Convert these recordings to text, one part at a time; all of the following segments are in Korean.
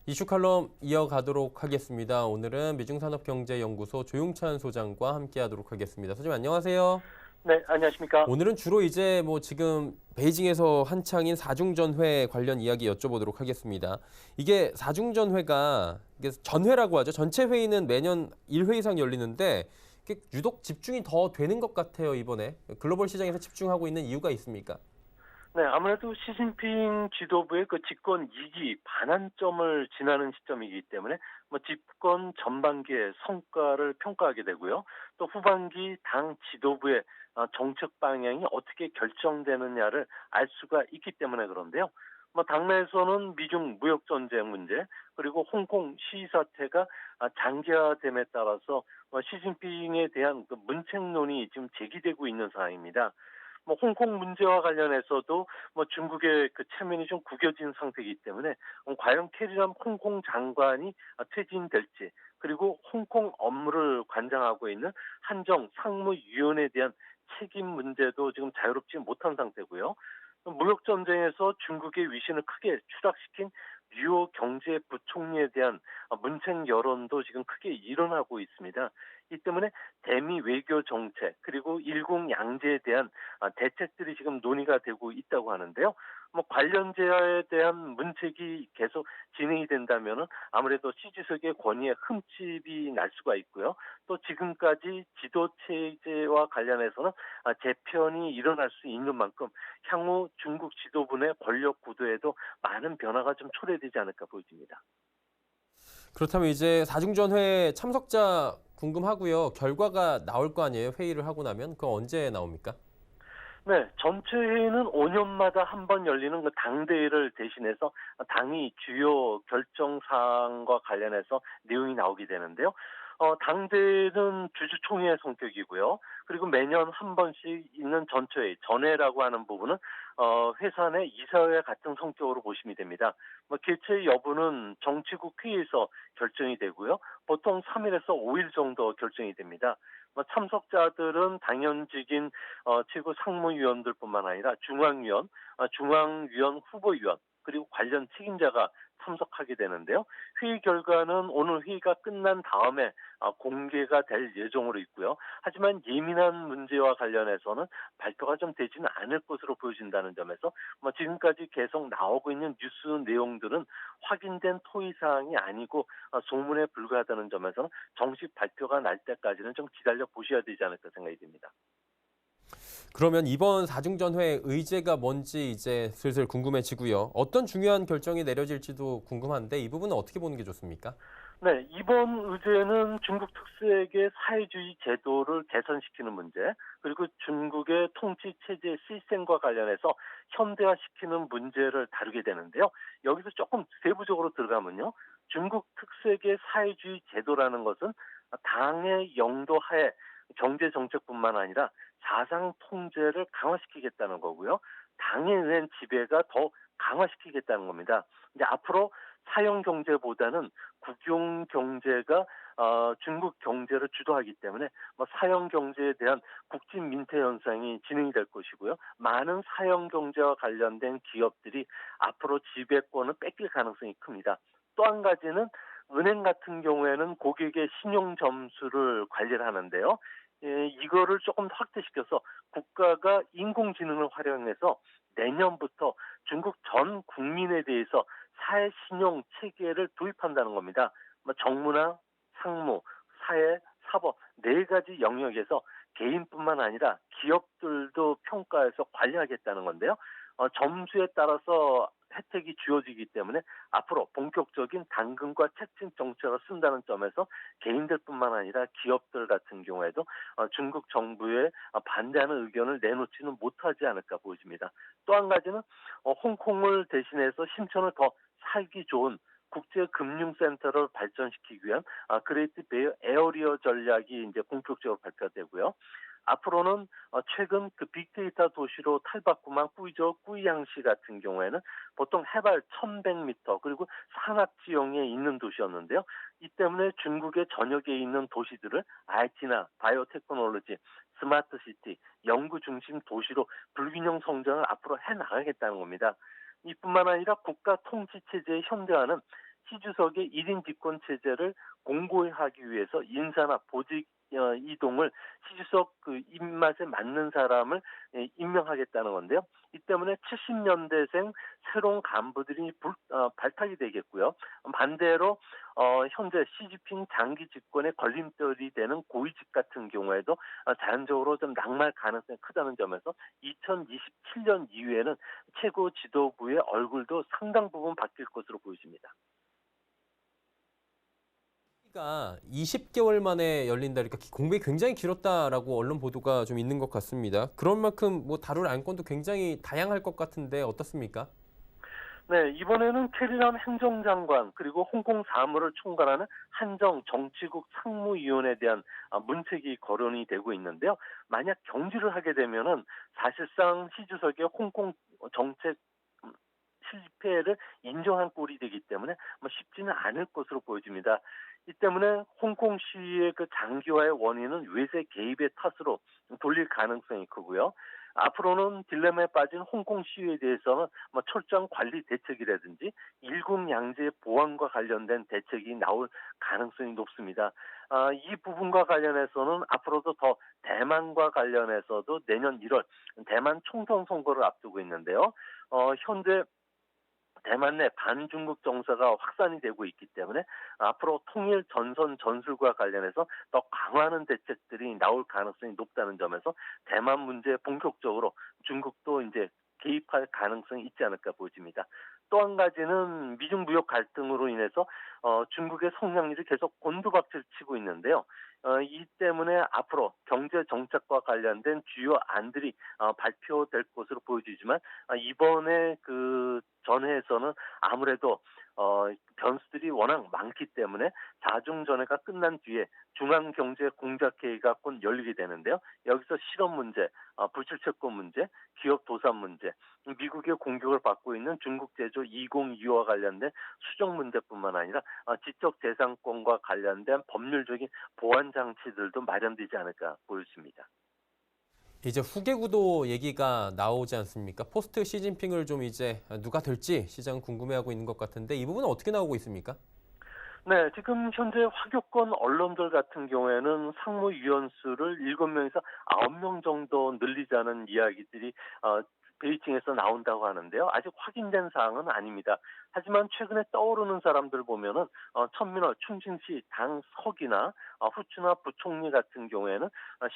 이슈 칼럼 이어가도록 하겠습니다. 오늘은 미중산업경제연구소 조용찬 소장과 함께하도록 하겠습니다. 소장님 안녕하세요. 네, 안녕하십니까? 오늘은 주로 이제 지금 베이징에서 한창인 사중전회 관련 이야기 여쭤보도록 하겠습니다. 이게 사중전회가 이게 전회라고 하죠. 전체 회의는 매년 1회 이상 열리는데 이게 유독 집중이 더 되는 것 같아요, 이번에. 글로벌 시장에서 집중하고 있는 이유가 있습니까? 네, 아무래도 시진핑 지도부의 그 집권 2기 반환점을 지나는 시점이기 때문에 집권 전반기의 성과를 평가하게 되고요. 또 후반기 당 지도부의 정책 방향이 어떻게 결정되느냐를 알 수가 있기 때문에 그런데요. 당내에서는 미중 무역 전쟁 문제 그리고 홍콩 시위 사태가 장기화됨에 따라서 시진핑에 대한 그 문책론이 지금 제기되고 있는 상황입니다. 홍콩 문제와 관련해서도 중국의 그 체면이 좀 구겨진 상태이기 때문에 과연 캐리람 홍콩 장관이 퇴진될지 그리고 홍콩 업무를 관장하고 있는 한정 상무위원에 대한 책임 문제도 지금 자유롭지 못한 상태고요. 무역 전쟁에서 중국의 위신을 크게 추락시킨 류호 경제부총리에 대한 문책 여론도 지금 크게 일어나고 있습니다. 이 때문에 대미 외교 정책 그리고 일국 양제에 대한 대책들이 지금 논의가 되고 있다고 하는데요. 관련제에 대한 문책이 계속 진행이 된다면은 아무래도 시지석의 권위에 흠집이 날 수가 있고요. 또 지금까지 지도 체제와 관련해서는 재편이 일어날 수 있는 만큼 향후 중국 지도부 내 권력 구도에도 많은 변화가 좀 초래되지 않을까 보입니다. 그렇다면 이제 사중전회 참석자 궁금하고요. 결과가 나올 거 아니에요? 회의를 하고 나면 그거 언제 나옵니까? 네, 전체 회의는 5년마다 한 번 열리는 그 당대회를 대신해서 당이 주요 결정 사항과 관련해서 내용이 나오게 되는데요. 당대회는 주주총회 성격이고요. 그리고 매년 한 번씩 있는 전체회, 전회라고 하는 부분은 회사 내 이사회 같은 성격으로 보시면 됩니다. 개최 여부는 정치국 회의에서 결정이 되고요. 보통 3일에서 5일 정도 결정이 됩니다. 참석자들은 당연직인 최고 상무위원들뿐만 아니라 중앙위원 후보위원 그리고 관련 책임자가 참석하게 되는데요. 회의 결과는 오늘 회의가 끝난 다음에 공개가 될 예정으로 있고요. 하지만 예민한 문제와 관련해서는 발표가 좀 되지는 않을 것으로 보여진다는 점에서 지금까지 계속 나오고 있는 뉴스 내용들은 확인된 토의 사항이 아니고 소문에 불과하다는 점에서는 정식 발표가 날 때까지는 좀 기다려 보셔야 되지 않을까 생각이 듭니다. 그러면 이번 사중전회 의제가 뭔지 이제 슬슬 궁금해지고요. 어떤 중요한 결정이 내려질지도 궁금한데 이 부분은 어떻게 보는 게 좋습니까? 네, 이번 의제는 중국 특색의 사회주의 제도를 개선시키는 문제, 그리고 중국의 통치 체제 시스템과 관련해서 현대화시키는 문제를 다루게 되는데요. 여기서 조금 세부적으로 들어가면요. 중국 특색의 사회주의 제도라는 것은 당의 영도 하에 경제 정책뿐만 아니라 사상 통제를 강화시키겠다는 거고요. 당에 의한 지배가 더 강화시키겠다는 겁니다. 이제 앞으로 사형 경제보다는 국영 경제가 중국 경제를 주도하기 때문에 사형 경제에 대한 국진 민폐 현상이 진행이 될 것이고요. 많은 사형 경제와 관련된 기업들이 앞으로 지배권을 뺏길 가능성이 큽니다. 또 한 가지는 은행 같은 경우에는 고객의 신용 점수를 관리를 하는데요. 이거를 조금 더 확대시켜서 국가가 인공지능을 활용해서 내년부터 중국 전 국민에 대해서 사회 신용 체계를 도입한다는 겁니다. 정무나 상무, 사회, 사법 네 가지 영역에서 개인뿐만 아니라 기업들도 평가해서 관리하겠다는 건데요. 점수에 따라서 혜택이 주어지기 때문에 앞으로 본격적인 당근과 채찍 정책을 쓴다는 점에서 개인들뿐만 아니라 기업들 같은 경우에도 중국 정부에 반대하는 의견을 내놓지는 못하지 않을까 보입니다. 또 한 가지는 홍콩을 대신해서 신천을 더 살기 좋은 국제금융센터를 발전시키기 위한 그레이트 베이 에어리어 전략이 이제 본격적으로 발표되고요. 앞으로는 최근 그 빅데이터 도시로 탈바꿈한 꾸이저 꾸이양시 같은 경우에는 보통 해발 1,100m 그리고 산악 지형에 있는 도시였는데요. 이 때문에 중국의 전역에 있는 도시들을 IT나 바이오테크놀로지, 스마트 시티, 연구 중심 도시로 불균형 성장을 앞으로 해 나가겠다는 겁니다. 이뿐만 아니라 국가 통치 체제의 현대화는 시주석의 1인 집권 체제를 공고하기 위해서 인사나 보직 이동을 시주석 그 입맛에 맞는 사람을 임명하겠다는 건데요. 이 때문에 70년대생 새로운 간부들이 발탁이 되겠고요. 반대로 현재 시진핑 장기 집권의 걸림돌이 되는 고위직 같은 경우에도 자연적으로 좀 낙마할 가능성이 크다는 점에서 2027년 이후에는 최고 지도부의 얼굴도 상당 부분 바뀔 것으로 보여집니다. 가 20개월 만에 열린다. 그러니까 공백이 굉장히 길었다라고 언론 보도가 좀 있는 것 같습니다. 그런 만큼 뭐 다룰 안건도 굉장히 다양할 것 같은데 어떻습니까? 네, 이번에는 캐리람 행정장관 그리고 홍콩 사무를 총괄하는 한정 정치국 상무위원에 대한 문책이 거론이 되고 있는데요. 만약 경질을 하게 되면은 사실상 시 주석의 홍콩 정책 실패를 인정한 꼴이 되기 때문에 뭐 쉽지는 않을 것으로 보여집니다. 이 때문에 홍콩 시위의 그 장기화의 원인은 외세 개입의 탓으로 돌릴 가능성이 크고요. 앞으로는 딜레마에 빠진 홍콩 시위에 대해서는 뭐 철저한 관리 대책이라든지 일국양제 보안과 관련된 대책이 나올 가능성이 높습니다. 이 부분과 관련해서는 앞으로도 더 대만과 관련해서도 내년 1월 대만 총통 선거를 앞두고 있는데요. 현재 대만 내 반중국 정서가 확산이 되고 있기 때문에 앞으로 통일 전선 전술과 관련해서 더 강화하는 대책들이 나올 가능성이 높다는 점에서 대만 문제에 본격적으로 중국도 이제 개입할 가능성이 있지 않을까 보여집니다. 또 한 가지는 미중 무역 갈등으로 인해서 중국의 성장률이 계속 곤두박질 치고 있는데요. 이 때문에 앞으로 경제 정책과 관련된 주요 안들이 발표될 것으로 보여지지만 이번에 그 전회에서는 아무래도 변수들이 워낙 많기 때문에 자중전회가 끝난 뒤에 중앙경제공작회의가 곧 열리게 되는데요. 여기서 실업 문제, 불출채권 문제, 기업 도산 문제, 미국의 공격을 받고 있는 중국 제조 2025와 관련된 수정 문제뿐만 아니라 지적재산권과 관련된 법률적인 보완 장치들도 마련되지 않을까 보여집니다. 이제 후계 구도 얘기가 나오지 않습니까? 포스트 시진핑을 좀 이제 누가 될지 시장은 궁금해하고 있는 것 같은데 이 부분은 어떻게 나오고 있습니까? 네, 지금 현재 화교권 언론들 같은 경우에는 상무위원 수를 7명에서 9명 정도 늘리자는 이야기들이 베이징에서 나온다고 하는데요. 아직 확인된 사항은 아닙니다. 하지만 최근에 떠오르는 사람들 보면은 천민월 충칭시 당석이나 후추나 부총리 같은 경우에는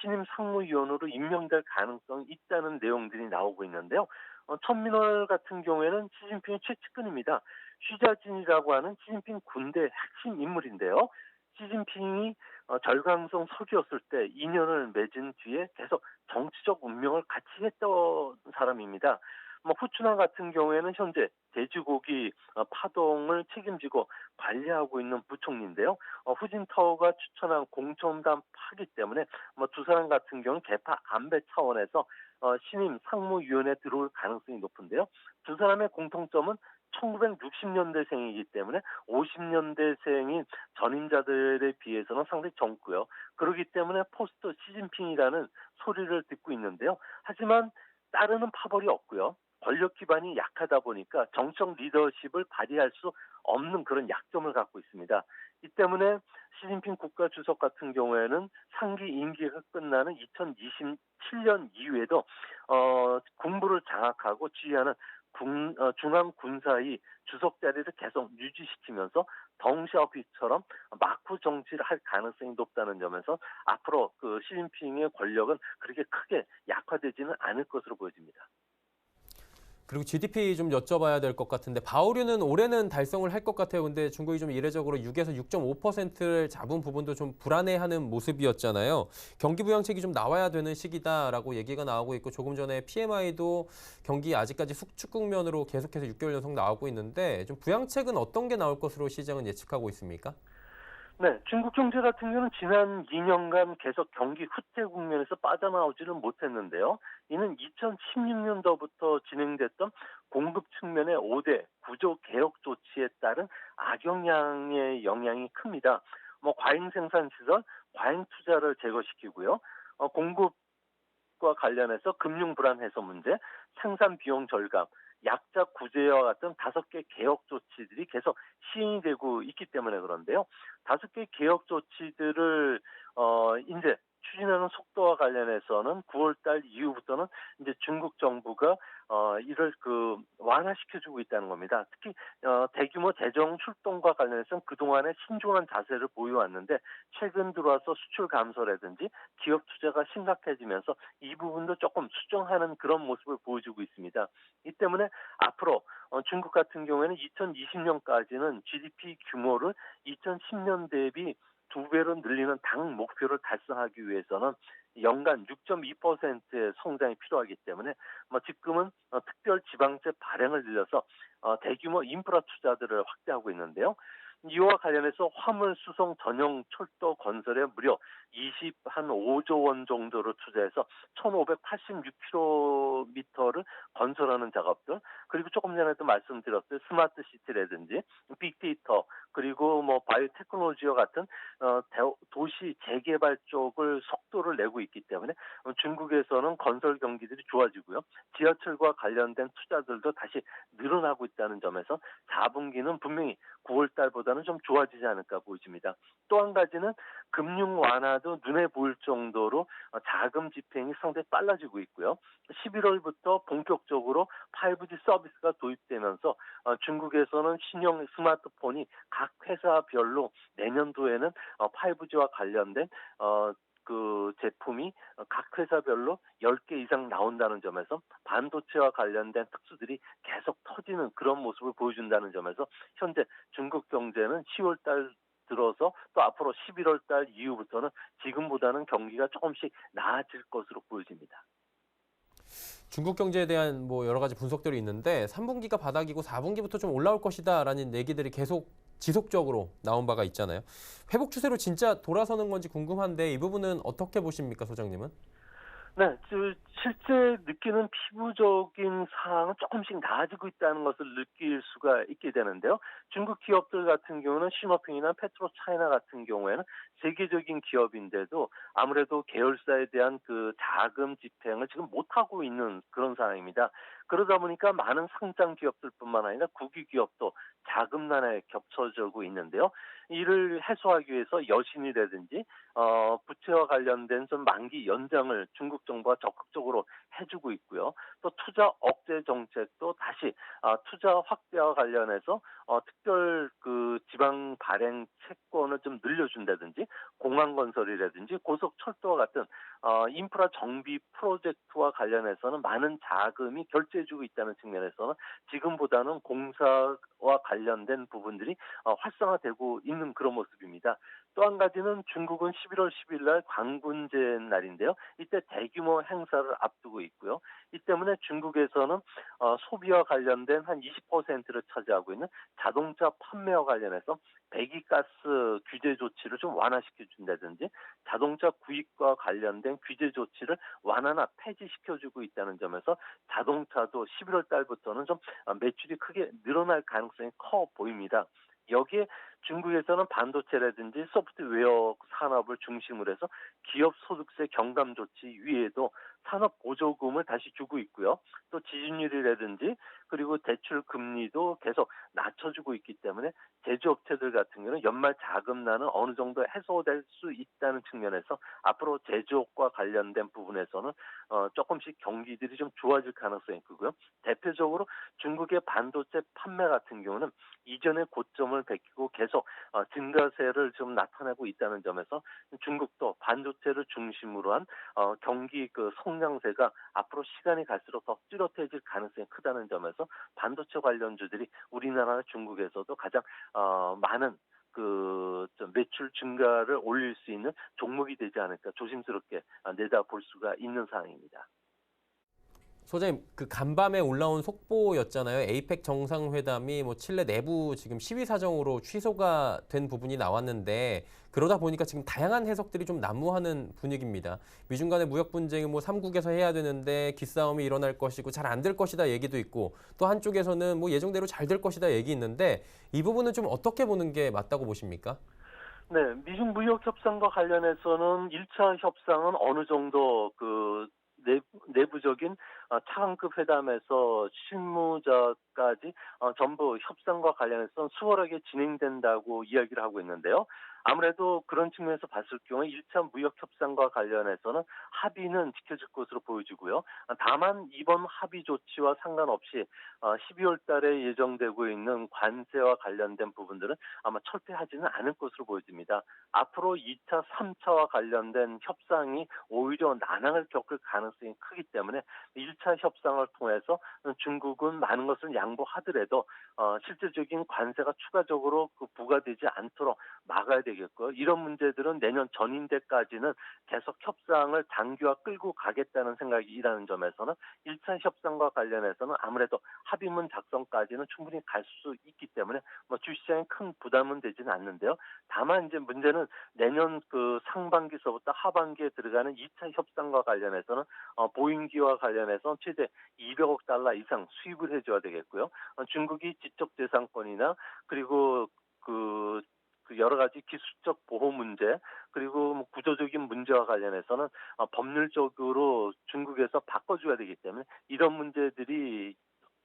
신임 상무위원으로 임명될 가능성이 있다는 내용들이 나오고 있는데요. 천민월 같은 경우에는 시진핑의 최측근입니다. 쉬자진이라고 하는 시진핑 군대 핵심 인물인데요. 시진핑이 절강성 석이었을 때 인연을 맺은 뒤에 계속 정치적 운명을 같이 했던 사람입니다. 뭐 후추나 같은 경우에는 현재 돼지고기 파동을 책임지고 관리하고 있는 부총리인데요. 후진타오가 추천한 공천단 파기 때문에 뭐 두 사람 같은 경우는 개파 안배 차원에서 신임 상무위원회에 들어올 가능성이 높은데요. 두 사람의 공통점은 1960년대생이기 때문에 50년대생인 전임자들에 비해서는 상당히 젊고요. 그렇기 때문에 포스트 시진핑이라는 소리를 듣고 있는데요. 하지만 따르는 파벌이 없고요. 권력 기반이 약하다 보니까 정적 리더십을 발휘할 수 없는 그런 약점을 갖고 있습니다. 이 때문에 시진핑 국가주석 같은 경우에는 상기 임기가 끝나는 2027년 이후에도 군부를 장악하고 지휘하는 중앙군사위 주석 자리를 계속 유지시키면서 덩샤오피처럼 마쿠 정치를 할 가능성이 높다는 점에서 앞으로 그 시진핑의 권력은 그렇게 크게 약화되지는 않을 것으로 보여집니다. 그리고 GDP 좀 여쭤봐야 될 것 같은데 바오류는 올해는 달성을 할 것 같아요. 근데 중국이 좀 이례적으로 6에서 6.5%를 잡은 부분도 좀 불안해하는 모습이었잖아요. 경기 부양책이 좀 나와야 되는 시기다라고 얘기가 나오고 있고 조금 전에 PMI도 경기 아직까지 수축 국면으로 계속해서 6개월 연속 나오고 있는데 좀 부양책은 어떤 게 나올 것으로 시장은 예측하고 있습니까? 네, 중국 경제 같은 경우는 지난 2년간 계속 경기 후퇴 국면에서 빠져나오지는 못했는데요. 이는 2016년도부터 진행됐던 공급 측면의 5대 구조 개혁 조치에 따른 악영향의 영향이 큽니다. 뭐 과잉 생산 시설, 과잉 투자를 제거시키고요. 공급과 관련해서 금융 불안 해소 문제, 생산 비용 절감, 약자 구제와 같은 5개 개혁 조치들이 계속 시행이 되고 있기 때문에 그런데요. 5개 개혁 조치들을 인제 추진하는 속도와 관련해서는 9월 달 이후부터는 이제 중국 정부가 이를 완화시켜 주고 있다는 겁니다. 특히 대규모 재정 출동과 관련해서는 그동안에 신중한 자세를 보여왔는데 최근 들어와서 수출 감소라든지 기업 투자가 심각해지면서 이 부분도 조금 수정하는 그런 모습을 보여주고 있습니다. 이 때문에 앞으로 중국 같은 경우에는 2020년까지는 GDP 규모를 2010년 대비 2배로 늘리는 당 목표를 달성하기 위해서는 연간 6.2%의 성장이 필요하기 때문에 지금은 특별 지방세 발행을 늘려서 대규모 인프라 투자들을 확대하고 있는데요. 이와 관련해서 화물 수송 전용 철도 건설에 무려 25조 원 정도를 투자해서 1,586km를 건설하는 작업들, 그리고 조금 전에도 말씀드렸듯이 스마트 시티라든지 빅데이터, 그리고 바이오 테크놀로지와 같은 도시 재개발 쪽을 속도를 내고 있기 때문에 중국에서는 건설 경기들이 좋아지고요. 지하철과 관련된 투자들도 다시 늘어나고 있다는 점에서 4분기는 분명히 9월 달보다는 좀 좋아지지 않을까 보입니다. 또 한 가지는 금융 완화도 눈에 보일 정도로 자금 집행이 상당히 빨라지고 있고요. 11월부터 본격적으로 5G 서비스가 도입되면서 중국에서는 신형 스마트폰이 각 회사별로 내년도에는 5G와 관련된 제품이 각 회사별로 10개 이상 나온다는 점에서 반도체와 관련된 특수들이 계속 터지는 그런 모습을 보여준다는 점에서 현재 중국 경제는 10월 달 들어서 또 앞으로 11월 달 이후부터는 지금보다는 경기가 조금씩 나아질 것으로 보여집니다. 중국 경제에 대한 여러 가지 분석들이 있는데 3분기가 바닥이고 4분기부터 좀 올라올 것이다라는 얘기들이 계속 지속적으로 나온 바가 있잖아요. 회복 추세로 진짜 돌아서는 건지 궁금한데 이 부분은 어떻게 보십니까, 소장님은? 네, 실제 느끼는 피부적인 사항은 조금씩 나아지고 있다는 것을 느낄 수가 있게 되는데요. 중국 기업들 같은 경우는 시너핑이나 페트로차이나 같은 경우에는 세계적인 기업인데도 아무래도 계열사에 대한 자금 집행을 지금 못하고 있는 그런 상황입니다. 그러다 보니까 많은 상장 기업들뿐만 아니라 국유 기업도 자금난에 겹쳐지고 있는데요. 이를 해소하기 위해서 여신이라든지 부채와 관련된 좀 만기 연장을 중국 정부가 적극적으로 해주고 있고요. 또 투자 억제 정책도 다시 투자 확대와 관련해서 특별 지방 발행 채권을 좀 늘려준다든지 공항 건설이라든지 고속철도와 같은 인프라 정비 프로젝트와 관련해서는 많은 자금이 결제해주고 있다는 측면에서는 지금보다는 공사와 관련된 부분들이 활성화되고 있는 그런 모습입니다. 또 한 가지는 중국은 11월 10일 날 광군제 날인데요. 이때 대규모 행사를 앞두고 있고요. 이 때문에 중국에서는 소비와 관련된 한 20%를 차지하고 있는 자동차 판매와 관련해서 배기가스 규제 조치를 좀 완화시켜 준다든지 자동차 구입과 관련된 규제 조치를 완화나 폐지시켜주고 있다는 점에서 자동차도 11월 달부터는 좀 매출이 크게 늘어날 가능성이 커 보입니다. 여기에 중국에서는 반도체라든지 소프트웨어 산업을 중심으로 해서 기업 소득세 경감 조치 위에도 산업 보조금을 다시 주고 있고요. 또 지준율이라든지 그리고 대출 금리도 계속 낮춰주고 있기 때문에 제조업체들 같은 경우는 연말 자금난은 어느 정도 해소될 수 있다는 측면에서 앞으로 제조업과 관련된 부분에서는 조금씩 경기들이 좀 좋아질 가능성이 크고요. 대표적으로 중국의 반도체 판매 같은 경우는 이전의 고점을 베끼고 계속 증가세를 좀 나타내고 있다는 점에서 중국도 반도체를 중심으로 한 경기 성장세가 앞으로 시간이 갈수록 더 뚜렷해질 가능성이 크다는 점에서 반도체 관련주들이 우리나라나 중국에서도 가장 많은 좀 매출 증가를 올릴 수 있는 종목이 되지 않을까 조심스럽게 내다볼 수가 있는 상황입니다. 소장님, 간밤에 올라온 속보였잖아요. 에이펙 정상회담이 칠레 내부 지금 시위 사정으로 취소가 된 부분이 나왔는데 그러다 보니까 지금 다양한 해석들이 좀 난무하는 분위기입니다. 미중 간의 무역 분쟁은 3국에서 해야 되는데 기싸움이 일어날 것이고 잘 안 될 것이다 얘기도 있고 또 한쪽에서는 예정대로 잘 될 것이다 얘기 있는데 이 부분은 좀 어떻게 보는 게 맞다고 보십니까? 네, 미중 무역 협상과 관련해서는 1차 협상은 어느 정도 내부적인 차관급 회담에서 실무자까지 전부 협상과 관련해서 수월하게 진행된다고 이야기를 하고 있는데요. 아무래도 그런 측면에서 봤을 경우에 1차 무역 협상과 관련해서는 합의는 지켜질 것으로 보여지고요. 다만 이번 합의 조치와 상관없이 12월 달에 예정되고 있는 관세와 관련된 부분들은 아마 철폐하지는 않을 것으로 보여집니다. 앞으로 2차, 3차와 관련된 협상이 오히려 난항을 겪을 가능성이 크기 때문에 1차 협상을 통해서 중국은 많은 것을 양보하더라도 실질적인 관세가 추가적으로 부과되지 않도록 막아야 되겠고요. 이런 문제들은 내년 전인대까지는 계속 협상을 장기화 끌고 가겠다는 생각이라는 점에서는 1차 협상과 관련해서는 아무래도 합의문 작성까지는 충분히 갈 수 있기 때문에 주시장에 큰 부담은 되지는 않는데요. 다만 이제 문제는 내년 상반기서부터 하반기에 들어가는 2차 협상과 관련해서는 보잉기와 관련해서 최대 200억 달러 이상 수입을 해줘야 되겠고요. 중국이 지적재산권이나 그리고 그 여러 가지 기술적 보호 문제 그리고 구조적인 문제와 관련해서는 법률적으로 중국에서 바꿔줘야 되기 때문에 이런 문제들이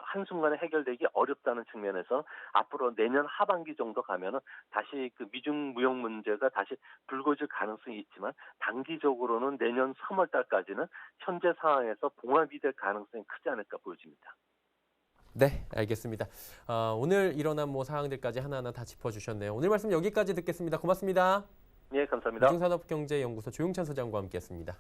한순간에 해결되기 어렵다는 측면에서 앞으로 내년 하반기 정도 가면은 다시 미중 무역 문제가 다시 불거질 가능성이 있지만 단기적으로는 내년 3월 달까지는 현재 상황에서 봉합이 될 가능성이 크지 않을까 보여집니다. 네, 알겠습니다. 오늘 일어난 사항들까지 하나하나 다 짚어주셨네요. 오늘 말씀 여기까지 듣겠습니다. 고맙습니다. 예, 감사합니다. 미중산업경제연구소 조용찬 소장과 함께했습니다.